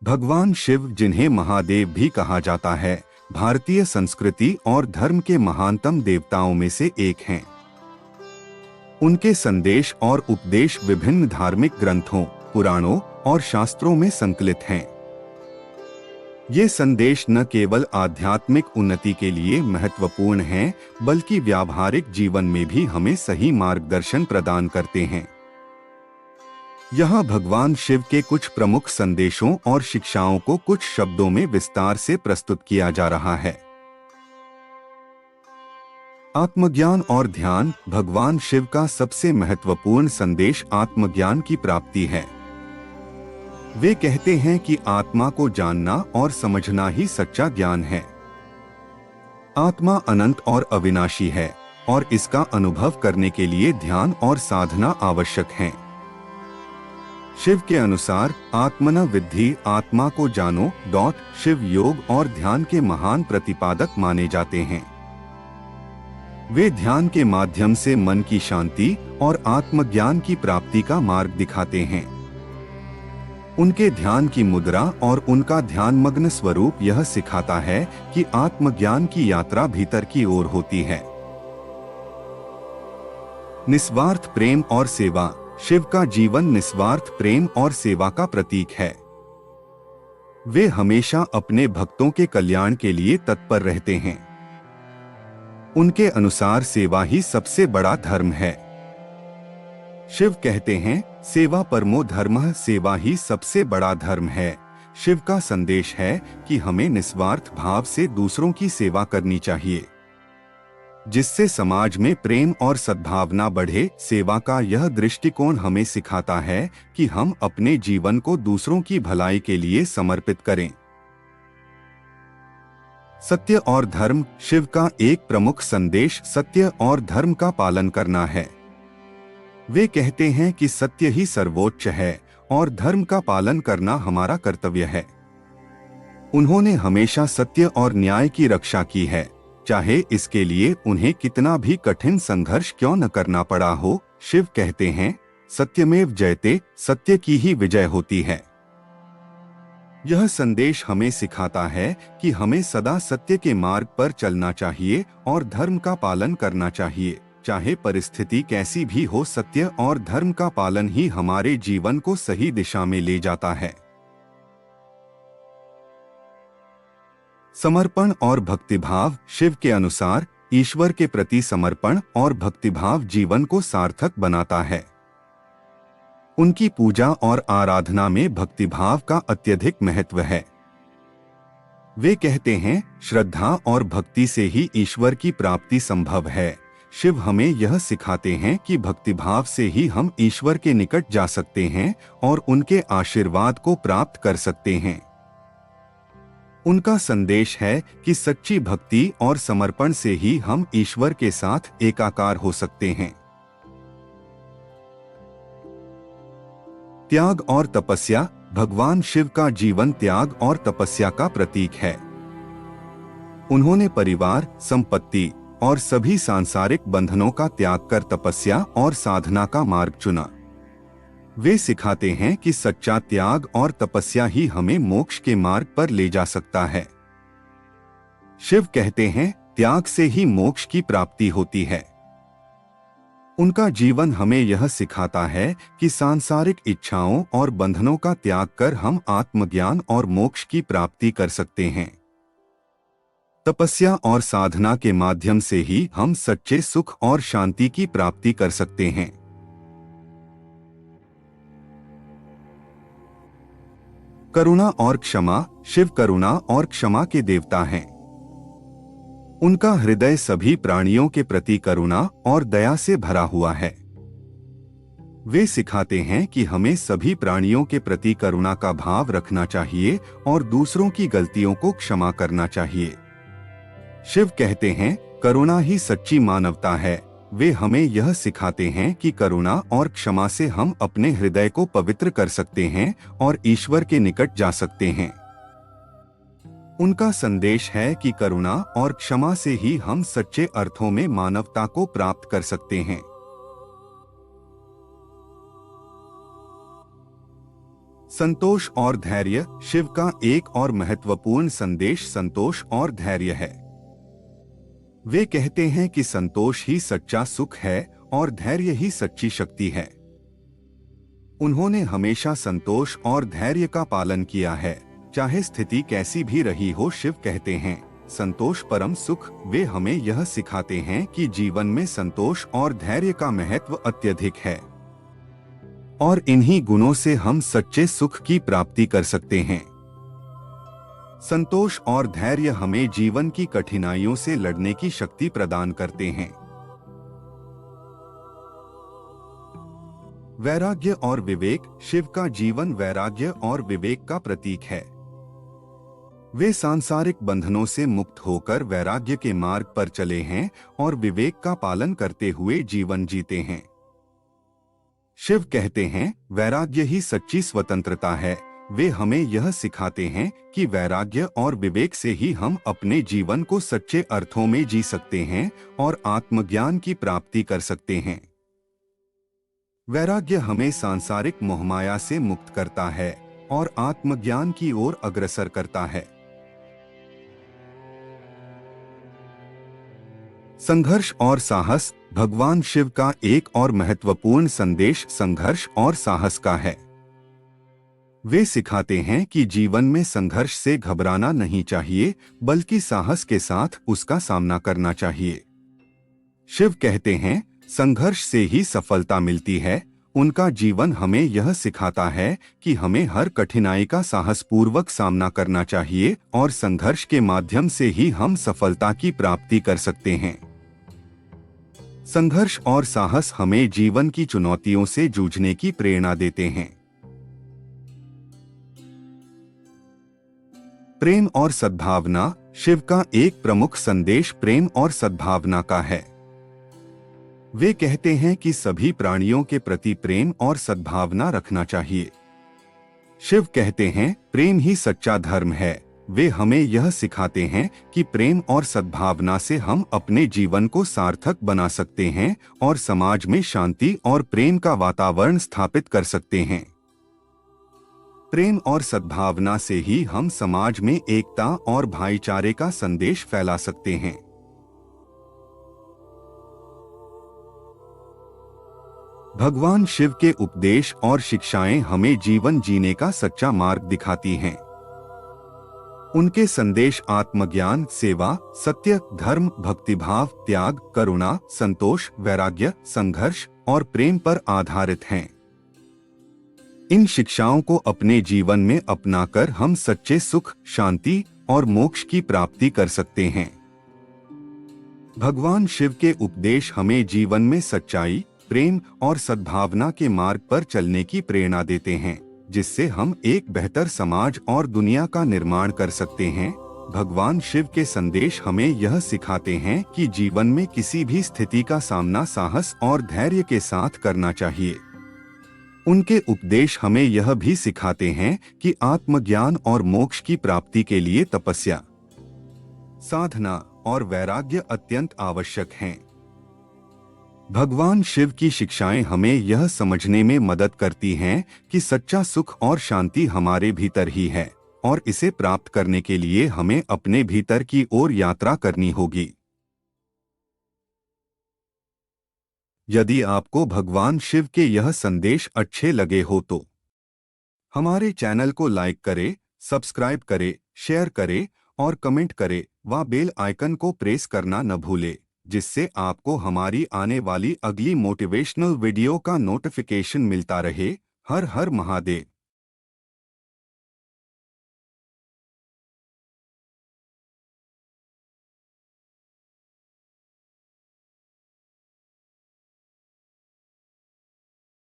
भगवान शिव, जिन्हें महादेव भी कहा जाता है, भारतीय संस्कृति और धर्म के महानतम देवताओं में से एक हैं। उनके संदेश और उपदेश विभिन्न धार्मिक ग्रंथों, पुराणों और शास्त्रों में संकलित हैं। ये संदेश न केवल आध्यात्मिक उन्नति के लिए महत्वपूर्ण हैं, बल्कि व्यावहारिक जीवन में भी हमें सही मार्गदर्शन प्रदान करते हैं। यहाँ भगवान शिव के कुछ प्रमुख संदेशों और शिक्षाओं को कुछ शब्दों में विस्तार से प्रस्तुत किया जा रहा है। आत्मज्ञान और ध्यान। भगवान शिव का सबसे महत्वपूर्ण संदेश आत्मज्ञान की प्राप्ति है। वे कहते हैं कि आत्मा को जानना और समझना ही सच्चा ज्ञान है। आत्मा अनंत और अविनाशी है और इसका अनुभव करने के लिए ध्यान और साधना आवश्यक है। शिव के अनुसार आत्मना विद्धि, आत्मा को जानो। शिव योग और ध्यान के महान प्रतिपादक माने जाते हैं। वे ध्यान के माध्यम से मन की शांति और आत्मज्ञान की प्राप्ति का मार्ग दिखाते हैं। उनके ध्यान की मुद्रा और उनका ध्यानमग्न स्वरूप यह सिखाता है कि आत्मज्ञान की यात्रा भीतर की ओर होती है। निस्वार्थ प्रेम और सेवा। शिव का जीवन निस्वार्थ प्रेम और सेवा का प्रतीक है। वे हमेशा अपने भक्तों के कल्याण के लिए तत्पर रहते हैं। उनके अनुसार सेवा ही सबसे बड़ा धर्म है। शिव कहते हैं, सेवा परमो धर्मः, सेवा ही सबसे बड़ा धर्म है। शिव का संदेश है कि हमें निस्वार्थ भाव से दूसरों की सेवा करनी चाहिए, जिससे समाज में प्रेम और सद्भावना बढ़े। सेवा का यह दृष्टिकोण हमें सिखाता है कि हम अपने जीवन को दूसरों की भलाई के लिए समर्पित करें। सत्य और धर्म। शिव का एक प्रमुख संदेश सत्य और धर्म का पालन करना है। वे कहते हैं कि सत्य ही सर्वोच्च है और धर्म का पालन करना हमारा कर्तव्य है। उन्होंने हमेशा सत्य और न्याय की रक्षा की है, चाहे इसके लिए उन्हें कितना भी कठिन संघर्ष क्यों न करना पड़ा हो। शिव कहते हैं, सत्यमेव जयते, सत्य की ही विजय होती है। यह संदेश हमें सिखाता है कि हमें सदा सत्य के मार्ग पर चलना चाहिए और धर्म का पालन करना चाहिए, चाहे परिस्थिति कैसी भी हो। सत्य और धर्म का पालन ही हमारे जीवन को सही दिशा में ले जाता है। समर्पण और भक्तिभाव। शिव के अनुसार ईश्वर के प्रति समर्पण और भक्तिभाव जीवन को सार्थक बनाता है। उनकी पूजा और आराधना में भक्तिभाव का अत्यधिक महत्व है। वे कहते हैं, श्रद्धा और भक्ति से ही ईश्वर की प्राप्ति संभव है। शिव हमें यह सिखाते हैं कि भक्तिभाव से ही हम ईश्वर के निकट जा सकते हैं और उनके आशीर्वाद को प्राप्त कर सकते हैं। उनका संदेश है कि सच्ची भक्ति और समर्पण से ही हम ईश्वर के साथ एकाकार हो सकते हैं। त्याग और तपस्या। भगवान शिव का जीवन त्याग और तपस्या का प्रतीक है। उन्होंने परिवार, संपत्ति और सभी सांसारिक बंधनों का त्याग कर तपस्या और साधना का मार्ग चुना। वे सिखाते हैं कि सच्चा त्याग और तपस्या ही हमें मोक्ष के मार्ग पर ले जा सकता है। शिव कहते हैं, त्याग से ही मोक्ष की प्राप्ति होती है। उनका जीवन हमें यह सिखाता है कि सांसारिक इच्छाओं और बंधनों का त्याग कर हम आत्मज्ञान और मोक्ष की प्राप्ति कर सकते हैं। तपस्या और साधना के माध्यम से ही हम सच्चे सुख और शांति की प्राप्ति कर सकते हैं। करुणा और क्षमा। शिव करुणा और क्षमा के देवता हैं। उनका हृदय सभी प्राणियों के प्रति करुणा और दया से भरा हुआ है। वे सिखाते हैं कि हमें सभी प्राणियों के प्रति करुणा का भाव रखना चाहिए और दूसरों की गलतियों को क्षमा करना चाहिए। शिव कहते हैं, करुणा ही सच्ची मानवता है। वे हमें यह सिखाते हैं कि करुणा और क्षमा से हम अपने हृदय को पवित्र कर सकते हैं और ईश्वर के निकट जा सकते हैं। उनका संदेश है कि करुणा और क्षमा से ही हम सच्चे अर्थों में मानवता को प्राप्त कर सकते हैं। संतोष और धैर्य। शिव का एक और महत्वपूर्ण संदेश संतोष और धैर्य है। वे कहते हैं कि संतोष ही सच्चा सुख है और धैर्य ही सच्ची शक्ति है। उन्होंने हमेशा संतोष और धैर्य का पालन किया है, चाहे स्थिति कैसी भी रही हो। शिव कहते हैं संतोष परम सुख। वे हमें यह सिखाते हैं कि जीवन में संतोष और धैर्य का महत्व अत्यधिक है और इन्हीं गुणों से हम सच्चे सुख की प्राप्ति कर सकते हैं। संतोष और धैर्य हमें जीवन की कठिनाइयों से लड़ने की शक्ति प्रदान करते हैं। वैराग्य और विवेक। शिव का जीवन वैराग्य और विवेक का प्रतीक है। वे सांसारिक बंधनों से मुक्त होकर वैराग्य के मार्ग पर चले हैं और विवेक का पालन करते हुए जीवन जीते हैं। शिव कहते हैं वैराग्य ही सच्ची स्वतंत्रता है। वे हमें यह सिखाते हैं कि वैराग्य और विवेक से ही हम अपने जीवन को सच्चे अर्थों में जी सकते हैं और आत्मज्ञान की प्राप्ति कर सकते हैं। वैराग्य हमें सांसारिक मोहमाया से मुक्त करता है और आत्मज्ञान की ओर अग्रसर करता है। संघर्ष और साहस। भगवान शिव का एक और महत्वपूर्ण संदेश संघर्ष और साहस का है। वे सिखाते हैं कि जीवन में संघर्ष से घबराना नहीं चाहिए, बल्कि साहस के साथ उसका सामना करना चाहिए। शिव कहते हैं संघर्ष से ही सफलता मिलती है। उनका जीवन हमें यह सिखाता है कि हमें हर कठिनाई का साहसपूर्वक सामना करना चाहिए और संघर्ष के माध्यम से ही हम सफलता की प्राप्ति कर सकते हैं। संघर्ष और साहस हमें जीवन की चुनौतियों से जूझने की प्रेरणा देते हैं। प्रेम और सद्भावना। शिव का एक प्रमुख संदेश प्रेम और सद्भावना का है। वे कहते हैं कि सभी प्राणियों के प्रति प्रेम और सद्भावना रखना चाहिए। शिव कहते हैं प्रेम ही सच्चा धर्म है। वे हमें यह सिखाते हैं कि प्रेम और सद्भावना से हम अपने जीवन को सार्थक बना सकते हैं और समाज में शांति और प्रेम का वातावरण स्थापित कर सकते हैं। प्रेम और सद्भावना से ही हम समाज में एकता और भाईचारे का संदेश फैला सकते हैं। भगवान शिव के उपदेश और शिक्षाएं हमें जीवन जीने का सच्चा मार्ग दिखाती हैं। उनके संदेश आत्मज्ञान, सेवा, सत्य, धर्म, भक्तिभाव, त्याग, करुणा, संतोष, वैराग्य, संघर्ष और प्रेम पर आधारित हैं। इन शिक्षाओं को अपने जीवन में अपनाकर हम सच्चे सुख, शांति और मोक्ष की प्राप्ति कर सकते हैं। भगवान शिव के उपदेश हमें जीवन में सच्चाई, प्रेम और सद्भावना के मार्ग पर चलने की प्रेरणा देते हैं, जिससे हम एक बेहतर समाज और दुनिया का निर्माण कर सकते हैं। भगवान शिव के संदेश हमें यह सिखाते हैं कि जीवन में किसी भी स्थिति का सामना साहस और धैर्य के साथ करना चाहिए। उनके उपदेश हमें यह भी सिखाते हैं कि आत्मज्ञान और मोक्ष की प्राप्ति के लिए तपस्या, साधना और वैराग्य अत्यंत आवश्यक हैं। भगवान शिव की शिक्षाएं हमें यह समझने में मदद करती हैं कि सच्चा सुख और शांति हमारे भीतर ही है और इसे प्राप्त करने के लिए हमें अपने भीतर की ओर यात्रा करनी होगी। यदि आपको भगवान शिव के यह संदेश अच्छे लगे हो तो हमारे चैनल को लाइक करें, सब्सक्राइब करें, शेयर करें और कमेंट करें व बेल आइकन को प्रेस करना न भूलें, जिससे आपको हमारी आने वाली अगली मोटिवेशनल वीडियो का नोटिफिकेशन मिलता रहे। हर हर महादेव।